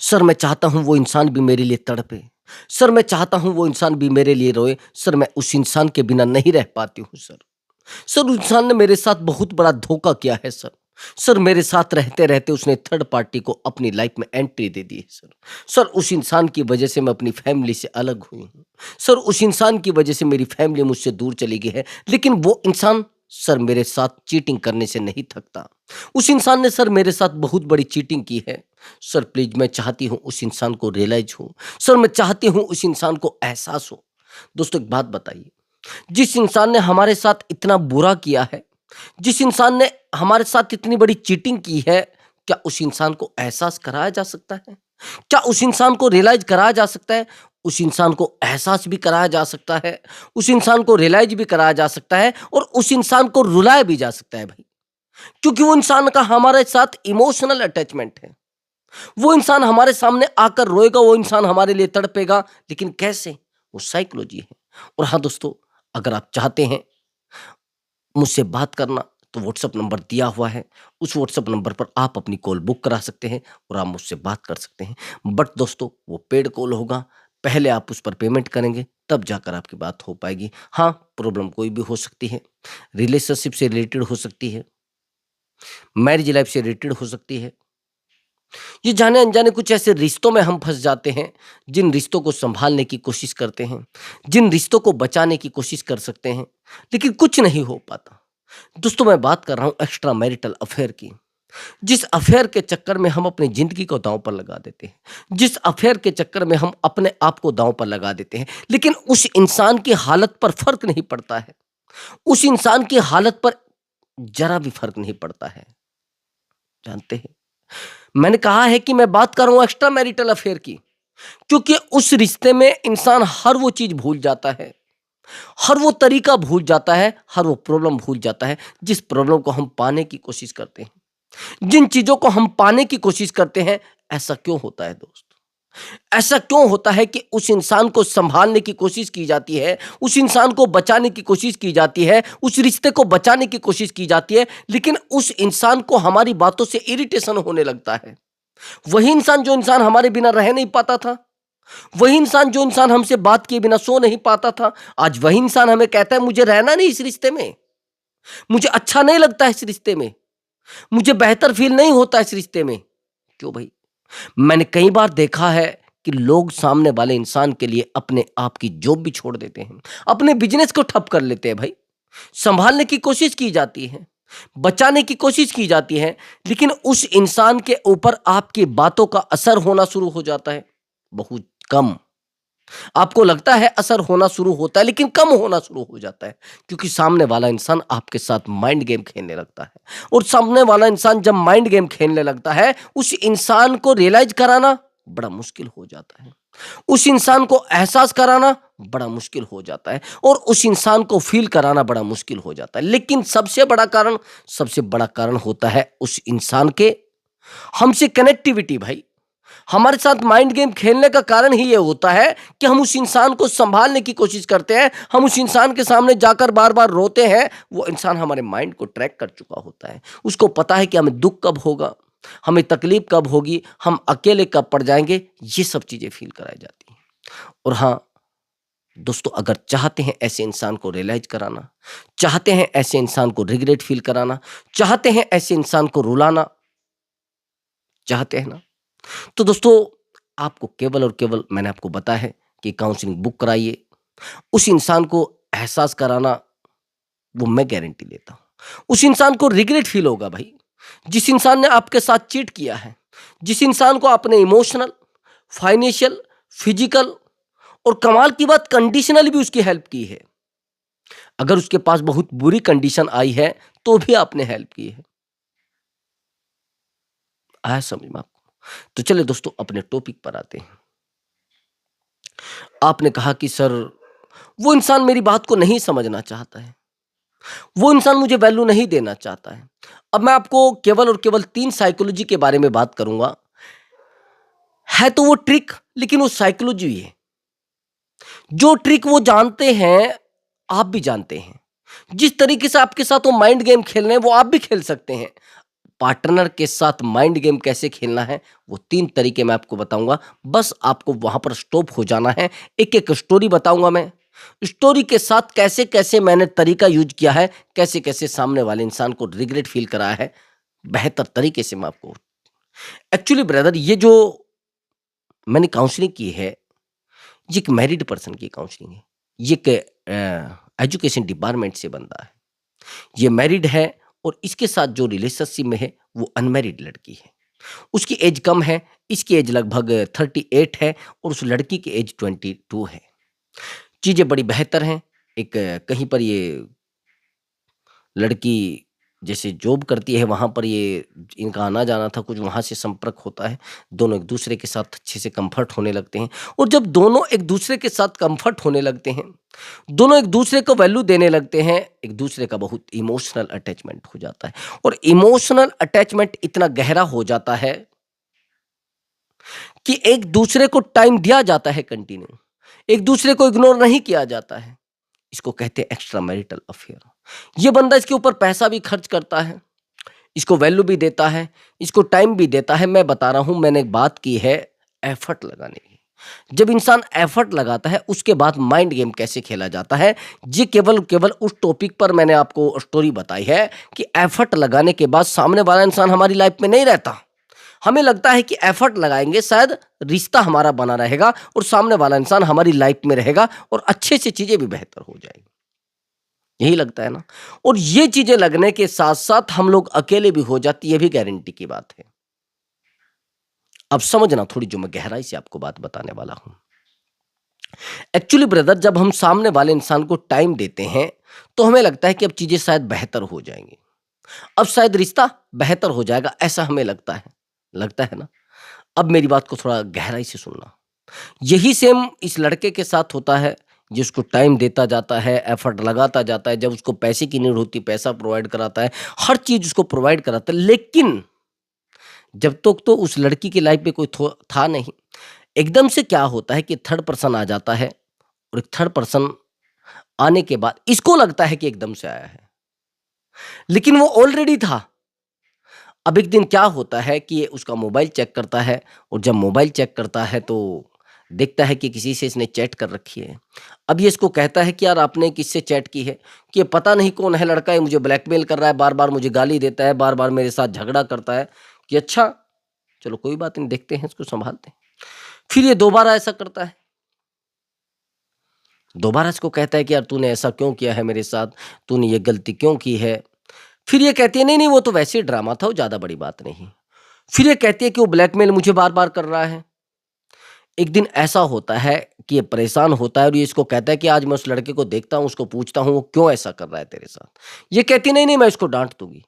Sir मैं चाहता हूँ वो इंसान भी मेरे लिए तड़पे। सर मैं चाहता हूँ वो इंसान भी मेरे लिए रोए। सर मैं उस इंसान के बिना नहीं रह पाती हूँ सर। सर उस इंसान ने मेरे साथ बहुत बड़ा धोखा किया है सर। सर मेरे साथ रहते-रहते उसने थर्ड पार्टी को अपनी लाइफ में एंट्री दे दी है सर। सर उस इंसान की वजह से मैं अपनी फैमिली से अलग हुई हूँ। सर उस इंसान की वजह से मेरी फैमिली मुझसे दूर चली गई है। लेकिन वो इंसान सर मेरे साथ चीटिंग करने से नहीं थकता। उस इंसान ने सर मेरे साथ बहुत बड़ी चीटिंग की है। सर प्लीज़ मैं चाहती हूँ उस इंसान को रियलाइज़ हो। सर मैं चाहती हूँ उस इंसान को एहसास हो। दोस्तों एक बात बताइए, जिस इंसान ने हमारे साथ इतना बुरा किया है, जिस इंसान ने हमारे साथ इतनी बड़ी चीटिंग की है, क्या उस इंसान को एहसास कराया जा सकता है? क्या उस इंसान को रियलाइज़ कराया जा सकता है? उस इंसान को एहसास भी कराया जा सकता है, उस इंसान को रियलाइज़ भी कराया जा सकता है और उस इंसान को रुलाया भी जा सकता है भाई। क्योंकि वो इंसान का हमारे साथ इमोशनल अटैचमेंट है। वो इंसान हमारे सामने आकर रोएगा, वो इंसान हमारे लिए तड़पेगा, लेकिन कैसे? वो साइकोलॉजी है। और हाँ दोस्तों, अगर आप चाहते हैं मुझसे बात करना तो व्हाट्सएप नंबर दिया हुआ है। उस व्हाट्सएप नंबर पर आप अपनी कॉल बुक करा सकते हैं और आप मुझसे बात कर सकते हैं। बट दोस्तों वो पेड कॉल होगा, पहले आप उस पर पेमेंट करेंगे तब जाकर आपकी बात हो पाएगी। हाँ, प्रॉब्लम कोई भी हो सकती है, रिलेशनशिप से रिलेटेड हो सकती है, मैरिज लाइफ से रिलेटेड हो सकती है। ये जाने-अनजाने कुछ ऐसे रिश्तों में हम फँस जाते हैं, जिन रिश्तों को सँभालने की कोशिश करते हैं, जिन रिश्तों को बचाने की कोशिश कर सकते हैं, लेकिन कुछ नहीं हो पाता। दोस्तों मैं बात कर रहा हूँ एक्स्ट्रा मैरिटल अफेयर की। जिस अफेयर के चक्कर में हम अपनी ज़िंदगी को दाँव पर लगा देते हैं, जिस अफेयर के चक्कर में हम अपने आप को दाँव पर लगा देते हैं, लेकिन उस इंसान की हालत पर फ़र्क नहीं पड़ता है। उस इंसान की हालत पर ज़रा भी फ़र्क नहीं पड़ता है, जानते हैं? मैंने कहा है कि मैं बात कर रहा हूँ एक्स्ट्रा मैरिटल अफेयर की, क्योंकि उस रिश्ते में इंसान हर वो चीज़ भूल जाता है, हर वो तरीका भूल जाता है, हर वो प्रॉब्लम भूल जाता है, जिस प्रॉब्लम को हम पाने की कोशिश करते हैं। जिन चीज़ों को हम पाने की कोशिश करते हैं, ऐसा क्यों होता है दोस्त? ऐसा क्यों होता है कि उस इंसान को सँभालने की कोशिश की जाती है, उस इंसान को बचाने की कोशिश की जाती है, उस रिश्ते को बचाने की कोशिश की जाती है, लेकिन उस इंसान को हमारी बातों से इरिटेशन होने लगता है। वही इंसान जो इंसान हमारे बिना रह नहीं पाता था, वही इंसान जो इंसान हमसे बात किए बिना सो नहीं पाता था, आज वही इंसान हमें कहता है मुझे रहना नहीं इस रिश्ते में, मुझे अच्छा नहीं लगता है इस रिश्ते में, मुझे बेहतर फ़ील नहीं होता इस रिश्ते में। क्यों भई? मैंने कई बार देखा है कि लोग सामने वाले इंसान के लिए अपने आप की जॉब भी छोड़ देते हैं, अपने बिज़नेस को ठप कर लेते हैं भाई। सँभालने की कोशिश की जाती है, बचाने की कोशिश की जाती है, लेकिन उस इंसान के ऊपर आपकी बातों का असर होना शुरू हो जाता है, बहुत कम। आपको लगता है असर होना शुरू होता है, लेकिन कम होना शुरू हो जाता है, क्योंकि सामने वाला इंसान आपके साथ माइंड गेम खेलने लगता है और सामने वाला इंसान जब माइंड गेम खेलने लगता है, उस इंसान को रियलाइज़ कराना बड़ा मुश्किल हो जाता है। उस इंसान को एहसास कराना बड़ा मुश्किल हो जाता है और उस इंसान को फ़ील कराना बड़ा मुश्किल हो जाता है। लेकिन सबसे बड़ा कारण होता है उस इंसान के हमसे कनेक्टिविटी भाई। हमारे साथ माइंड गेम खेलने का कारण ही ये होता है कि हम उस इंसान को सँभालने की कोशिश करते हैं, हम उस इंसान के सामने जाकर बार-बार रोते हैं, वो इंसान हमारे माइंड को ट्रैक कर चुका होता है। उसको पता है कि हमें दुःख कब होगा, हमें तकलीफ़ कब होगी, हम अकेले कब पड़ जाएँगे, ये सब चीज़ें फ़ील कराई जाती हैं। और हाँ, दोस्तों अगर चाहते हैं ऐसे इंसान को रियलाइज़ कराना, चाहते हैं ऐसे इंसान को रिग्रेट फ़ील कराना, चाहते हैं ऐसे इंसान को रुलाना, चाहते हैं ना? तो दोस्तों आपको केवल और केवल मैंने आपको बताया है कि काउंसलिंग बुक कराइए। उस इंसान को एहसास कराना वो मैं गारंटी लेता हूँ। उस इंसान को रिग्रेट फ़ील होगा भाई। जिस इंसान ने आपके साथ चीट किया है, जिस इंसान को आपने इमोशनल, फाइनेंशियल, फिज़िकल और कमाल की बात कंडीशनल भी उसकी हेल्प की है। अगर उसके पास बहुत बुरी कंडीशन आई है, तो भी आपने हेल्प की है। आया समझ में आपको? तो चलिए दोस्तों अपने टॉपिक पर आते हैं। आपने कहा कि सर वो इंसान मेरी बात को नहीं समझना चाहता है, वो इंसान मुझे वैल्यू नहीं देना चाहता है। अब मैं आपको केवल और केवल 3 साइकोलॉजी के बारे में बात करूँगा। है तो वो ट्रिक, लेकिन वो साइकोलॉजी है। जो ट्रिक वो जानते हैं, आप भी जानते हैं। जिस तरीके से आपके साथ वो माइंड गेम खेल रहे हैं, वो आप भी खेल सकते हैं। पार्टनर के साथ माइंड गेम कैसे खेलना है, वो 3 तरीके मैं आपको बताऊँगा। बस आपको वहाँ पर स्टॉप हो जाना है। एक-एक स्टोरी बताऊँगा मैं। स्टोरी के साथ कैसे-कैसे मैंने तरीका यूज़ किया है, कैसे-कैसे सामने वाले इंसान को रिग्रेट फ़ील कराया है, बेहतर तरीके से मैं आपको एक्चुअली ब्रदर ये जो मैंने काउंसलिंग की है, ये एक मैरिड पर्सन की काउंसलिंग है। ये एक एजुकेशन डिपार्टमेंट से बंदा है। ये मैरिड है और इसके साथ जो रिलेशनशिप में है, वो अनमैरिड लड़की है। उसकी एज कम है, इसकी एज लगभग 38 है और उस लड़की की एज 22 है। चीज़ें बड़ी बेहतर हैं। एक कहीं पर ये लड़की जैसे जॉब करती है वहाँ पर ये इनका आना-जाना था, कुछ वहाँ से संपर्क होता है। दोनों एक-दूसरे के साथ अच्छे से कम्फ़र्ट होने लगते हैं और जब दोनों एक-दूसरे के साथ कम्फ़र्ट होने लगते हैं, दोनों एक-दूसरे को वैल्यू देने लगते हैं, एक-दूसरे का बहुत इमोशनल अटैचमेंट हो जाता है और इमोशनल अटैचमेंट इतना गहरा हो जाता है कि एक-दूसरे को टाइम दिया जाता है कंटिन्यू, एक-दूसरे को इग्नोर नहीं किया जाता है। इसको कहते हैं एक्स्ट्रा मैरिटल अफेयर। ये बंदा इसके ऊपर पैसा भी खर्च करता है, इसको वैल्यू भी देता है, इसको टाइम भी देता है। मैं बता रहा हूँ, मैंने बात की है एफर्ट लगाने की। जब इंसान एफर्ट लगाता है उसके बाद माइंड गेम कैसे खेला जाता है, ये केवल केवल उस टॉपिक पर मैंने आपको स्टोरी बताई है कि एफर्ट लगाने के बाद सामने वाला इंसान हमारी लाइफ में नहीं रहता। हमें लगता है कि एफर्ट लगाएंगे शायद रिश्ता हमारा बना रहेगा और सामने वाला इंसान हमारी लाइफ में रहेगा और अच्छे से चीजें भी बेहतर हो जाएंगी। यही लगता है ना। और ये चीजें लगने के साथ साथ हम लोग अकेले भी हो जाती है, ये भी गारंटी की बात है। अब समझना थोड़ी जो मैं गहराई से आपको बात बताने वाला हूं। एक्चुअली ब्रदर जब हम सामने वाले इंसान को टाइम देते हैं तो हमें लगता है कि अब चीजें शायद बेहतर हो जाएंगी, अब शायद रिश्ता बेहतर हो जाएगा, ऐसा हमें लगता है ना। अब मेरी बात को थोड़ा गहराई से सुनना। यही सेम इस लड़के के साथ होता है, जिसको टाइम देता जाता है, एफर्ट लगाता जाता है, जब उसको पैसे की नीड होती है पैसा प्रोवाइड कराता है, हर चीज उसको प्रोवाइड कराता है, लेकिन जब तक तो उस लड़की की लाइफ में कोई था नहीं, एकदम से क्या होता है कि थर्ड पर्सन आ जाता है और एक थर्ड पर्सन आने के बाद इसको लगता है कि एकदम से आया है, लेकिन वो ऑलरेडी था। अब एक दिन क्या होता है कि ये उसका मोबाइल चेक करता है और जब मोबाइल चेक करता है तो देखता है कि किसी से इसने चैट कर रखी है। अब ये इसको कहता है कि यार आपने किससे चैट की है? कि ये पता नहीं कौन है लड़का, ये मुझे ब्लैकमेल कर रहा है, बार-बार मुझे गाली देता है, बार-बार मेरे साथ झगड़ा करता है। कि अच्छा, चलो कोई बात नहीं, देखते हैं इसको संभालते हैं। फिर ये दोबारा ऐसा करता है। दोबारा इसको कहता है कि यार तूने ऐसा क्यों किया है मेरे साथ? तूने ये गलती क्यों की है? फिर ये कहती है नहीं, नहीं वो तो वैसे ही ड्रामा था, वो ज़्यादा बड़ी बात नहीं। फिर ये कहती है कि वो ब्लैकमेल मुझे बार-बार कर रहा है। एक दिन ऐसा होता है कि ये परेशान होता है और ये इसको कहता है कि आज मैं उस लड़के को देखता हूँ, उसको पूछता हूँ वो क्यों ऐसा कर रहा है तेरे साथ। ये कहती है नहीं, नहीं मैं इसको डाँट दूँगी।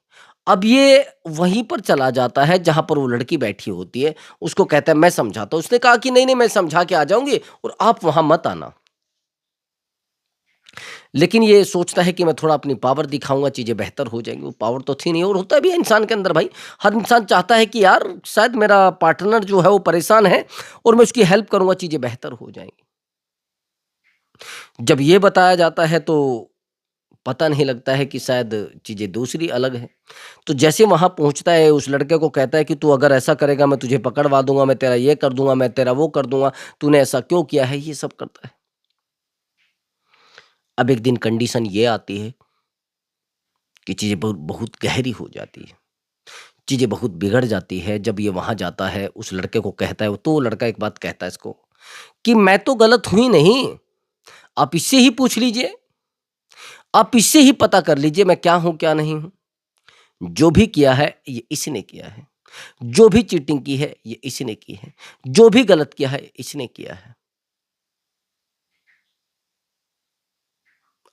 अब ये वहीं पर चला जाता है जहाँ पर वो लड़की बैठी होती है, उसको कहता है मैं समझाता हूँ। उसने कहा कि नहीं, नहीं मैं समझा के आ जाऊँगी और आप वहाँ मत आना। लेकिन ये सोचता है कि मैं थोड़ा अपनी पावर दिखाऊँगा, चीज़ें बेहतर हो जाएँगी, वो पावर तो थी नहीं और होता भी है इंसान के अंदर भाई। हर इंसान चाहता है कि यार शायद मेरा पार्टनर जो है वो परेशान है और मैं उसकी हेल्प करूँगा, चीज़ें बेहतर हो जाएँगी। जब ये बताया जाता है तो पता नहीं लगता है कि शायद चीज़ें दूसरी अलग हैं। तो जैसे वहाँ पहुँचता है उस लड़के को कहता है कि तू अगर ऐसा करेगा मैं तुझे पकड़वा दूँगा, मैं तेरा ये कर दूँगा, मैं तेरा वो कर दूँगा, तूने ऐसा क्यों किया है? ये सब करता है। अब एक दिन कंडीशन ये आती है कि चीज़ें बहुत बहुत गहरी हो जाती है। चीज़ें बहुत बिगड़ जाती है जब ये वहाँ जाता है, उस लड़के को कहता है तो वो लड़का एक बात कहता है इसको कि मैं तो गलत हुई नहीं, आप इससे ही पूछ लीजिए, आप इससे ही पता कर लीजिए मैं क्या हूँ, क्या नहीं हूँ। जो भी किया है ये इसने किया है, जो भी चीटिंग की है ये इसने की है, जो भी गलत किया है इसने किया है।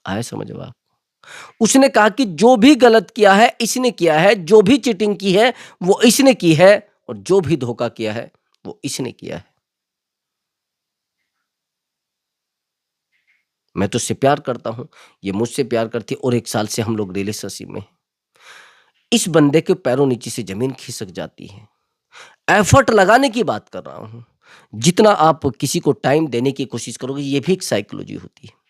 आया समझ में आप? उसने कहा कि जो भी गलत किया है इसने किया है, जो भी चीटिंग की है वो इसने की है और जो भी धोखा किया है वो इसने किया है। मैं तो उससे प्यार करता हूँ, ये मुझसे प्यार करती है और 1 साल से हम लोग रिलेशनशिप में हैं। इस बंदे के पैरों नीचे से ज़मीन खिसक जाती है। एफर्ट लगाने की बात कर रहा हूँ। जितना आप किसी को टाइम देने की कोशिश करोगे, ये भी एक साइकोलॉजी होती है।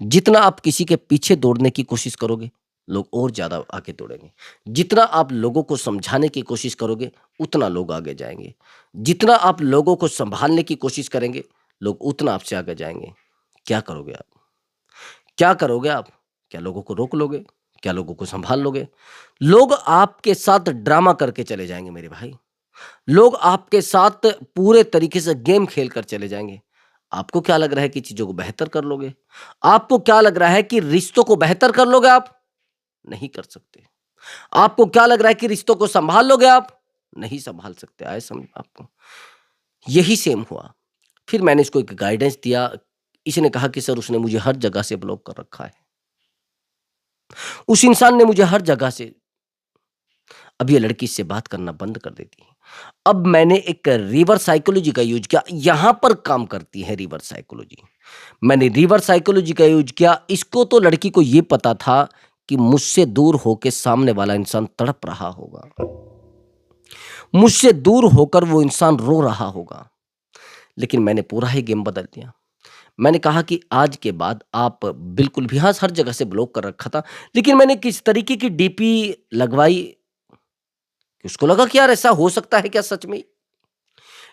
जितना आप किसी के पीछे दौड़ने की कोशिश करोगे, लोग और ज़्यादा आगे दौड़ेंगे। जितना आप लोगों को समझाने की कोशिश करोगे, उतना लोग आगे जाएँगे। जितना आप लोगों को सँभालने की कोशिश करेंगे, लोग उतना आपसे आगे जाएँगे। क्या करोगे आप? क्या करोगे आप? क्या लोगों को रोक लोगे? क्या लोगों को सँभाल लोगे? लोग आपके साथ ड्रामा करके चले जाएँगे मेरे भाई। लोग आपके साथ पूरे तरीके से गेम खेल कर चले जाएँगे। आपको क्या लग रहा है कि चीज़ों को बेहतर कर लोगे? आपको क्या लग रहा है कि रिश्तों को बेहतर कर लोगे आप? नहीं कर सकते। आपको क्या लग रहा है कि रिश्तों को सँभाल लोगे आप? नहीं सँभाल सकते, आए समझ में आपको? यही सेम हुआ। फिर मैंने इसको एक गाइडेंस दिया। इसने कहा कि सर उसने मुझे हर जगह से ब्लॉक कर रखा है। उस इंसान ने मुझे हर जगह से अब ये लड़की इससे बात करना बंद कर देती है। अब मैंने एक रिवर्स साइकोलॉजी का यूज़ किया, यहाँ पर काम करती है रिवर्स साइकोलॉजी। मैंने रिवर्स साइकोलॉजी का यूज़ किया, इसको तो लड़की को ये पता था कि मुझसे दूर होके सामने वाला इंसान तड़प रहा होगा। मुझसे दूर होकर वो इंसान रो रहा होगा। लेकिन मैंने पूरा ही गेम बदल दिया। मैंने कहा कि आज के बाद आप बिल्कुल भी हाँ, हर जगह से ब्लॉक कर रखा था, लेकिन मैंने किस तरीके की डीपी लगवाई कि उसको लगा कि यार ऐसा हो सकता है क्या सच में?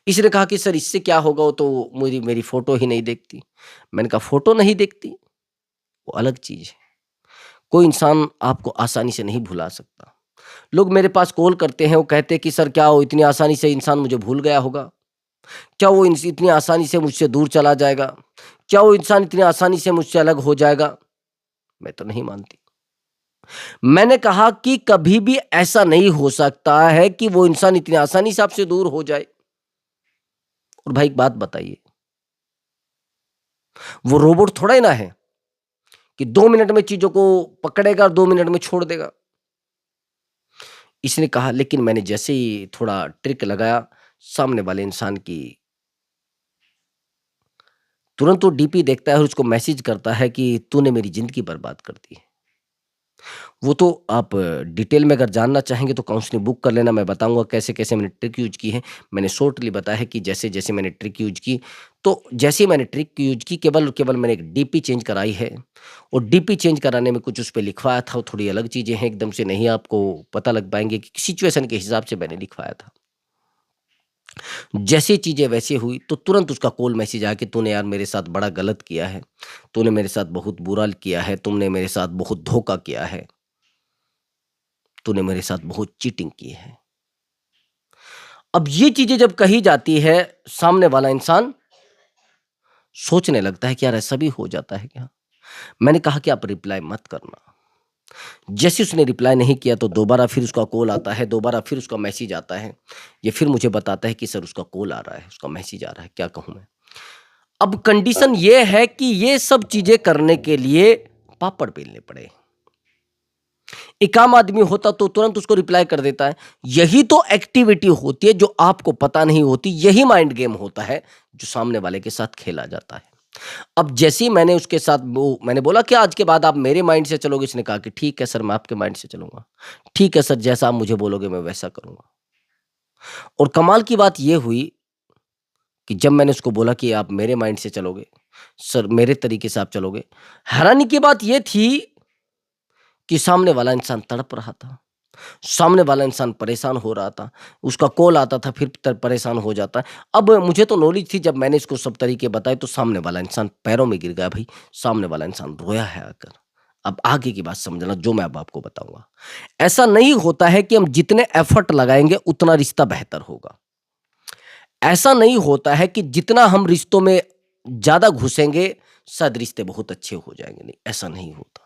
इसने कहा कि सर इससे क्या होगा, वो तो मेरी मेरी फ़ोटो ही नहीं देखती। मैंने कहा फ़ोटो नहीं देखती, वो अलग चीज़ है। कोई इंसान आपको आसानी से नहीं भुला सकता। लोग मेरे पास कॉल करते हैं, वो कहते हैं कि सर क्या वो इतनी आसानी से इंसान मुझे भूल गया होगा? क्या वो इंस इतनी आसानी से मुझसे दूर चला जाएगा? क्या वो इंसान इतनी आसानी से मुझसे अलग हो जाएगा? मैं तो नहीं मानती। मैंने कहा कि कभी भी ऐसा नहीं हो सकता है कि वो इंसान इतनी आसानी से आपसे दूर हो जाए। और भाई एक बात बताइए, वो रोबोट थोड़ा ही ना है कि 2 मिनट में चीज़ों को पकड़ेगा और 2 मिनट में छोड़ देगा। इसने कहा, लेकिन मैंने जैसे ही थोड़ा ट्रिक लगाया, सामने वाले इंसान की तुरंत वो डीपी देखता है और उसको मैसेज करता है कि तूने मेरी ज़िंदगी बर्बाद कर दी है। वो तो आप डिटेल में अगर जानना चाहेंगे तो काउंसलिंग बुक कर लेना, मैं बताऊँगा कैसे-कैसे मैंने ट्रिक यूज़ की है। मैंने शॉर्टली बताया है कि जैसे-जैसे मैंने ट्रिक यूज़ की, तो जैसे ही मैंने ट्रिक यूज़ की, केवल और केवल मैंने एक डीपी चेंज कराई है और डीपी चेंज कराने में कुछ उस पे लिखवाया था, वो थोड़ी अलग चीज़ें हैं, एकदम से नहीं आपको पता लग पाएँगे कि सिचुएशन के हिसाब से मैंने लिखवाया था। जैसे चीज़ें वैसे हुई तो तुरंत उसका कॉल मैसेज आया कि तूने यार मेरे साथ बड़ा गलत किया है, तूने मेरे साथ बहुत बुरा किया है, तुमने मेरे साथ बहुत धोखा किया है, तूने मेरे साथ बहुत चीटिंग की है। अब ये चीज़ें जब कही जाती है, सामने वाला इंसान सोचने लगता है कि यार ऐसा भी हो जाता है क्या? मैंने कहा कि आप रिप्लाई मत करना। जैसे उसने रिप्लाई नहीं किया तो दोबारा फिर उसका कॉल आता है, दोबारा फिर उसका मैसेज आता है। ये फिर मुझे बताता है कि सर उसका कॉल आ रहा है, उसका मैसेज आ रहा है, क्या कहूँ मैं? अब कंडीशन ये है कि ये सब चीज़ें करने के लिए पापड़ बेलने पड़े। एक आम आदमी होता तो तुरंत उसको रिप्लाई कर देता है। यही तो एक्टिविटी होती है जो आपको पता नहीं होती, यही माइंड गेम होता है जो सामने वाले के साथ खेला जाता है। अब जैसे ही मैंने उसके साथ वो मैंने बोला कि आज के बाद आप मेरे माइंड से चलोगे? इसने कहा कि ठीक है सर, मैं आपके माइंड से चलूँगा। ठीक है सर, जैसा आप मुझे बोलोगे मैं वैसा करूँगा। और कमाल की बात ये हुई कि जब मैंने उसको बोला कि आप मेरे माइंड से चलोगे, सर मेरे तरीके से आप चलोगे, हैरानी की बात ये थी कि सामने वाला इंसान तड़प रहा था। सामने वाला इंसान परेशान हो रहा था। उसका कॉल आता था फिर परेशान हो जाता है। अब मुझे तो नॉलेज थी, जब मैंने इसको सब तरीके बताए तो सामने वाला इंसान पैरों में गिर गया भाई। सामने वाला इंसान रोया है आकर। अब आगे की बात समझना जो मैं अब आपको बताऊँगा। ऐसा नहीं होता है कि हम जितने एफर्ट लगाएँगे उतना रिश्ता बेहतर होगा। ऐसा नहीं होता है कि जितना हम रिश्तों में ज़्यादा घुसेंगे शायद रिश्ते बहुत अच्छे हो जाएँगे, नहीं, ऐसा नहीं होता।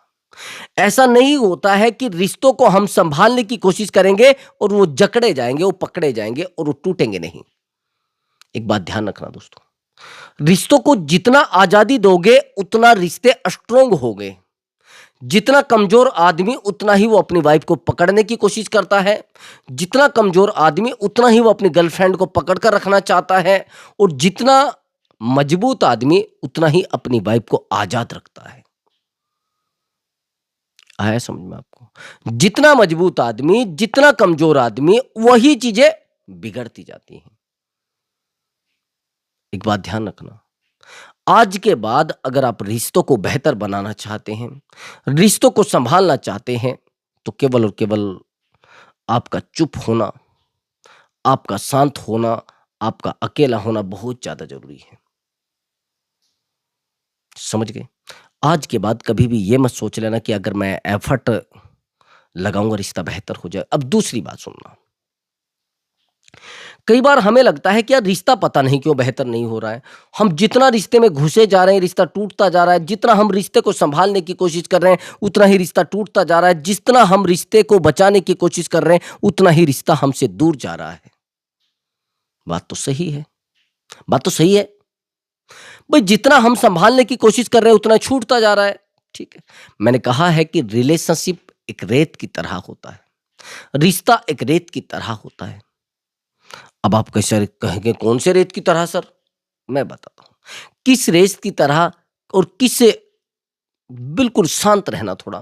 ऐसा नहीं होता है कि रिश्तों को हम संभालने की कोशिश करेंगे और वो जकड़े जाएँगे, वो पकड़े जाएँगे और वो टूटेंगे नहीं। एक बात ध्यान रखना दोस्तों, रिश्तों को जितना आज़ादी दोगे उतना रिश्ते स्ट्रॉन्ग होंगे। जितना कमज़ोर आदमी उतना ही वो अपनी वाइफ़ को पकड़ने की कोशिश करता है। जितना कमज़ोर आदमी उतना ही वो अपनी गर्लफ्रेंड को पकड़ कर रखना चाहता है और जितना मजबूत आदमी उतना ही अपनी वाइफ़ को आज़ाद रखता है। आया समझ में आपको? जितना मजबूत आदमी, जितना कमज़ोर आदमी, वही चीज़ें बिगड़ती जाती हैं। एक बात ध्यान रखना, आज के बाद अगर आप रिश्तों को बेहतर बनाना चाहते हैं, रिश्तों को संभालना चाहते हैं, तो केवल और केवल आपका चुप होना, आपका शांत होना, आपका अकेला होना बहुत ज़्यादा ज़रूरी है। समझ गए? आज के बाद कभी भी ये मत सोच लेना कि अगर मैं एफर्ट लगाऊँगा रिश्ता बेहतर हो जाए। अब दूसरी बात सुनना, कई बार हमें लगता है कि यार रिश्ता पता नहीं क्यों बेहतर नहीं हो रहा है। हम जितना रिश्ते में घुसे जा रहे हैं, रिश्ता टूटता जा रहा है। जितना हम रिश्ते को सँभालने की कोशिश कर रहे हैं, उतना ही रिश्ता टूटता जा रहा है। जितना हम रिश्ते को बचाने की कोशिश कर रहे हैं, उतना ही रिश्ता हमसे दूर जा रहा है। बात तो सही है, बात तो सही है। भाई जितना हम सँभालने की कोशिश कर रहे हैं, उतना छूटता जा रहा है। ठीक है। मैंने कहा है कि रिलेशनशिप एक रेत की तरह होता है। रिश्ता एक रेत की तरह होता है। अब आप कैसे कहेंगे कौन से रेत की तरह सर? मैं बताता हूँ। किस रेत की तरह और किससे बिल्कुल शांत रहना थोड़ा,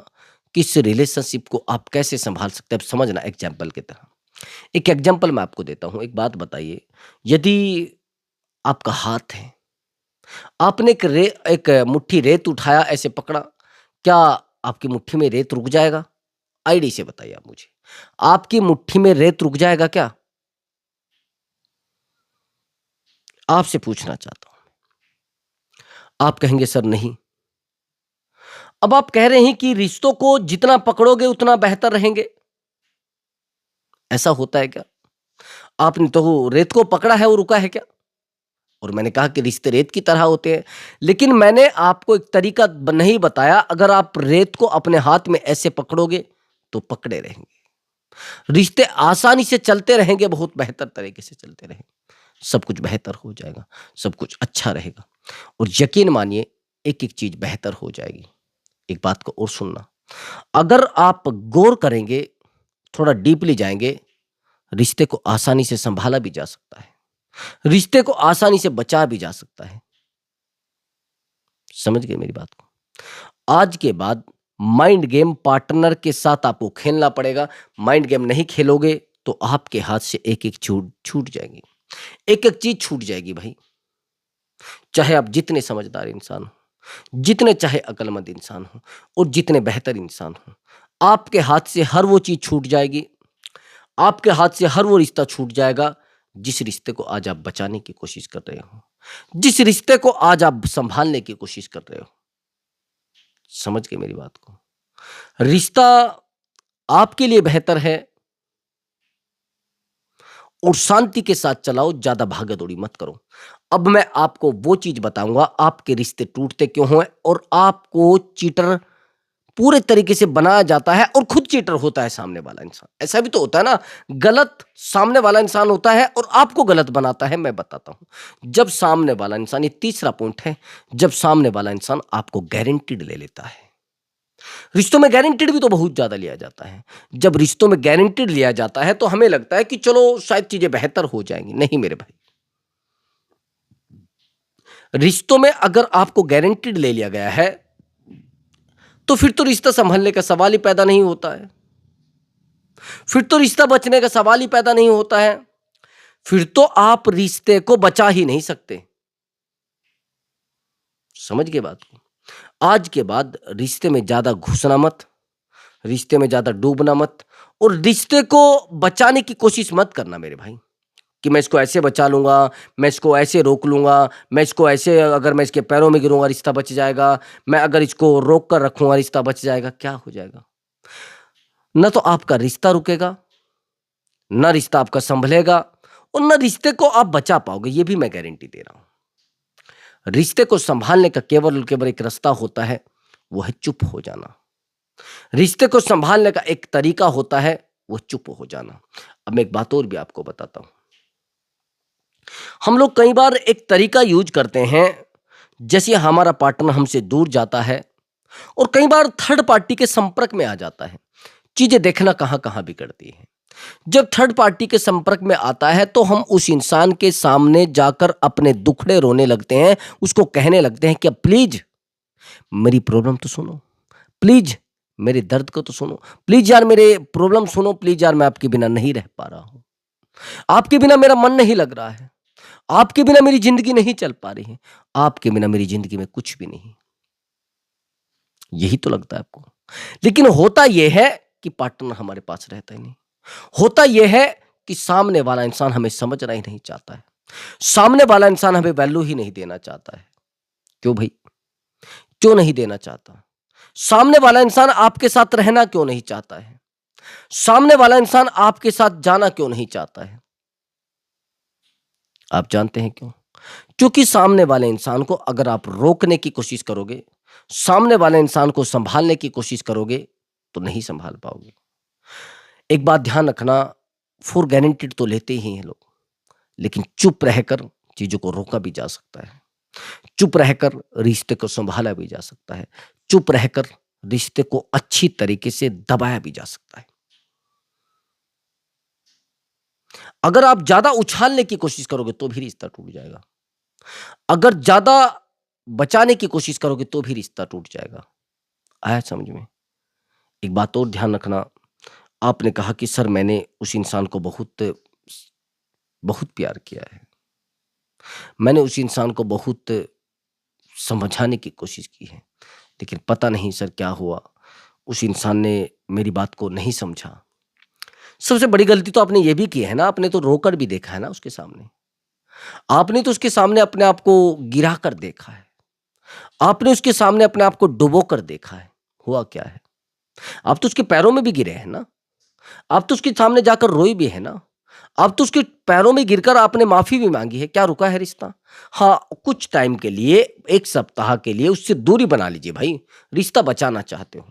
किस रिलेशनशिप को आप कैसे सँभाल सकते हैं, अब समझना एग्ज़ाम्पल की तरह। एक एग्ज़ाम्पल मैं आपको देता हूँ, एक बात बताइए, यदि आपका हाथ है, आपने एक मुट्ठी रेत उठाया, ऐसे पकड़ा, क्या आपकी मुट्ठी में रेत रुक जाएगा? आईडी से बताइए आप मुझे। आपकी मुट्ठी में रेत रुक जाएगा क्या? आपसे पूछना चाहता हूँ। आप कहेंगे सर नहीं। अब आप कह रहे हैं कि रिश्तों को जितना पकड़ोगे उतना बेहतर रहेंगे। ऐसा होता है क्या? आपने तो रेत को पकड़ा है, वो रुका है क्या? और मैंने कहा कि रिश्ते रेत की तरह होते हैं, लेकिन मैंने आपको एक तरीका नहीं बताया। अगर आप रेत को अपने हाथ में ऐसे पकड़ोगे तो पकड़े रहेंगे। रिश्ते आसानी से चलते रहेंगे, बहुत बेहतर तरीके से चलते रहेंगे। सब कुछ बेहतर हो जाएगा, सब कुछ अच्छा रहेगा। और यकीन मानिए एक एक चीज बेहतर हो जाएगी। एक बात को और सुनना, अगर आप गौर करेंगे, थोड़ा डीपली जाएंगे, रिश्ते को आसानी से संभाला भी जा सकता है, रिश्ते को आसानी से बचा भी जा सकता है। समझ गए मेरी बात को? आज के बाद माइंड गेम पार्टनर के साथ आपको खेलना पड़ेगा। माइंड गेम नहीं खेलोगे तो आपके हाथ से एक एक छूट छूट जाएगी, एक एक चीज छूट जाएगी भाई। चाहे आप जितने समझदार इंसान हो, जितने चाहे अक्लमंद इंसान हो और जितने बेहतर इंसान हो, आपके हाथ से हर वो चीज छूट जाएगी। आपके हाथ से हर वो रिश्ता छूट जाएगा जिस रिश्ते को आज आप बचाने की कोशिश कर रहे हो, जिस रिश्ते को आज आप संभालने की कोशिश कर रहे हो। समझ गए मेरी बात को? रिश्ता आपके लिए बेहतर है और शांति के साथ चलाओ, ज्यादा भागा-दौड़ी मत करो। अब मैं आपको वो चीज बताऊंगा आपके रिश्ते टूटते क्यों हैं और आपको चीटर पूरे तरीके से बनाया जाता है और खुद चीटर होता है सामने वाला इंसान। ऐसा भी तो होता है ना, गलत सामने वाला इंसान होता है और आपको गलत बनाता है। मैं बताता हूं, जब सामने वाला इंसान, ये तीसरा पॉइंट है, जब सामने वाला इंसान आपको गारंटीड ले लेता है। रिश्तों में गारंटीड भी तो बहुत ज्यादा लिया जाता है। जब रिश्तों में गारंटीड लिया जाता है तो हमें लगता है कि चलो शायद चीजें बेहतर हो जाएंगी। नहीं मेरे भाई, रिश्तों में अगर आपको गारंटीड ले लिया गया है तो फिर तो रिश्ता संभलने का सवाल ही पैदा नहीं होता है, फिर तो रिश्ता बचने का सवाल ही पैदा नहीं होता है, फिर तो आप रिश्ते को बचा ही नहीं सकते। समझ गए बात को? आज के बाद रिश्ते में ज्यादा घुसना मत, रिश्ते में ज्यादा डूबना मत और रिश्ते को बचाने की कोशिश मत करना मेरे भाई, कि मैं इसको ऐसे बचा लूंगा, मैं इसको ऐसे रोक लूंगा, मैं इसको ऐसे, अगर मैं इसके पैरों में गिरूंगा रिश्ता बच जाएगा, मैं अगर इसको रोक कर रखूंगा रिश्ता बच जाएगा। क्या हो जाएगा? न तो आपका रिश्ता रुकेगा, न रिश्ता आपका संभलेगा और न रिश्ते को आप बचा पाओगे। ये भी मैं गारंटी दे रहा हूं। रिश्ते को संभालने का केवल और केवल एक रास्ता होता है, वो है चुप हो जाना। रिश्ते को संभालने का एक तरीका होता है, वो चुप हो जाना। अब मैं एक बात और भी आपको बताता हूं। हम लोग कई बार एक तरीका यूज करते हैं, जैसे हमारा पार्टनर हमसे दूर जाता है और कई बार थर्ड पार्टी के संपर्क में आ जाता है, चीजें देखना कहां कहां बिगड़ती है। जब थर्ड पार्टी के संपर्क में आता है तो हम उस इंसान के सामने जाकर अपने दुखड़े रोने लगते हैं, उसको कहने लगते हैं कि अब प्लीज मेरी प्रॉब्लम तो सुनो, प्लीज मेरे दर्द को तो सुनो, प्लीज यार मेरे प्रॉब्लम सुनो, प्लीज यार मैं आपके बिना नहीं रह पा रहा हूं, आपके बिना मेरा मन नहीं लग रहा है, आपके बिना मेरी जिंदगी नहीं चल पा रही है, आपके बिना मेरी जिंदगी में कुछ भी नहीं। यही तो लगता है आपको। लेकिन होता यह है कि पार्टनर हमारे पास रहता ही नहीं। होता यह है कि सामने वाला इंसान हमें समझना ही नहीं चाहता है। सामने वाला इंसान हमें वैल्यू ही नहीं देना चाहता है। क्यों भाई? क्यों नहीं देना चाहता? सामने वाला इंसान आपके साथ रहना क्यों नहीं चाहता है? सामने वाला इंसान आपके साथ जाना क्यों नहीं चाहता है? आप जानते हैं क्यों? क्योंकि सामने वाले इंसान को अगर आप रोकने की कोशिश करोगे, सामने वाले इंसान को संभालने की कोशिश करोगे, तो नहीं संभाल पाओगे। एक बात ध्यान रखना, फॉर गारंटीड तो लेते ही हैं लोग, लेकिन चुप रहकर चीजों को रोका भी जा सकता है। चुप रहकर रिश्ते को संभाला भी जा सकता है। चुप रहकर रिश्ते को अच्छी तरीके से दबाया भी जा सकता है। अगर आप ज्यादा उछालने की कोशिश करोगे तो भी रिश्ता टूट जाएगा। अगर ज्यादा बचाने की कोशिश करोगे तो भी रिश्ता टूट जाएगा। आया समझ में? एक बात और ध्यान रखना, आपने कहा कि सर मैंने उस इंसान को बहुत बहुत प्यार किया है, मैंने उस इंसान को बहुत समझाने की कोशिश की है, लेकिन पता नहीं सर क्या हुआ, उस इंसान ने मेरी बात को नहीं समझा। सबसे बड़ी गलती तो आपने ये भी की है ना, आपने तो रोकर भी देखा है ना उसके सामने। आपने तो उसके सामने अपने आप को गिरा कर देखा है। आपने उसके सामने अपने आप को डुबो कर देखा है। हुआ क्या है? आप तो उसके पैरों में भी गिरे हैं ना। आप तो उसके सामने जाकर रोई भी है ना। आप तो उसके पैरों में गिरकर आपने माफी भी मांगी है। क्या रुका है रिश्ता? हाँ, कुछ टाइम के लिए, 1 सप्ताह के लिए उससे दूरी बना लीजिए भाई। रिश्ता बचाना चाहते हो,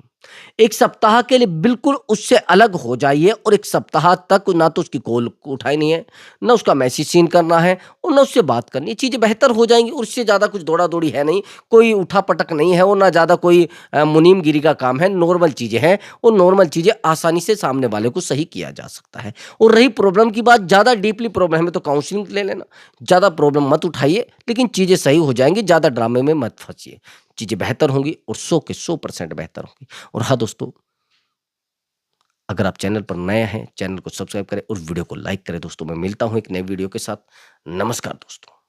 1 सप्ताह के लिए बिल्कुल उससे अलग हो जाइए और 1 सप्ताह तक ना तो उसकी कॉल उठानी है, ना उसका मैसेज सीन करना है और ना उससे बात करनी है। चीज़ें बेहतर हो जाएँगी और उससे ज़्यादा कुछ दौड़ा-दौड़ी है नहीं, कोई उठा-पटक नहीं है और ना ज़्यादा कोई मुनीमगिरी का काम है, नॉर्मल चीज़ें हैं और नॉर्मल चीज़ें आसानी से सामने वाले को सही किया जा सकता है। और रही प्रॉब्लम की बात, ज़्यादा डीपली प्रॉब्लम है तो काउंसलिंग ले लेना, ज़्यादा प्रॉब्लम मत उठाइए, लेकिन चीज़ें सही हो जाएँगी, ज़्यादा ड्रामे में मत फँसिए। चीज़ें बेहतर होंगी और 100 के 100% बेहतर होंगी। और हाँ दोस्तों, अगर आप चैनल पर नए हैं, चैनल को सब्सक्राइब करें और वीडियो को लाइक करें। दोस्तों मैं मिलता हूँ एक नए वीडियो के साथ। नमस्कार दोस्तों।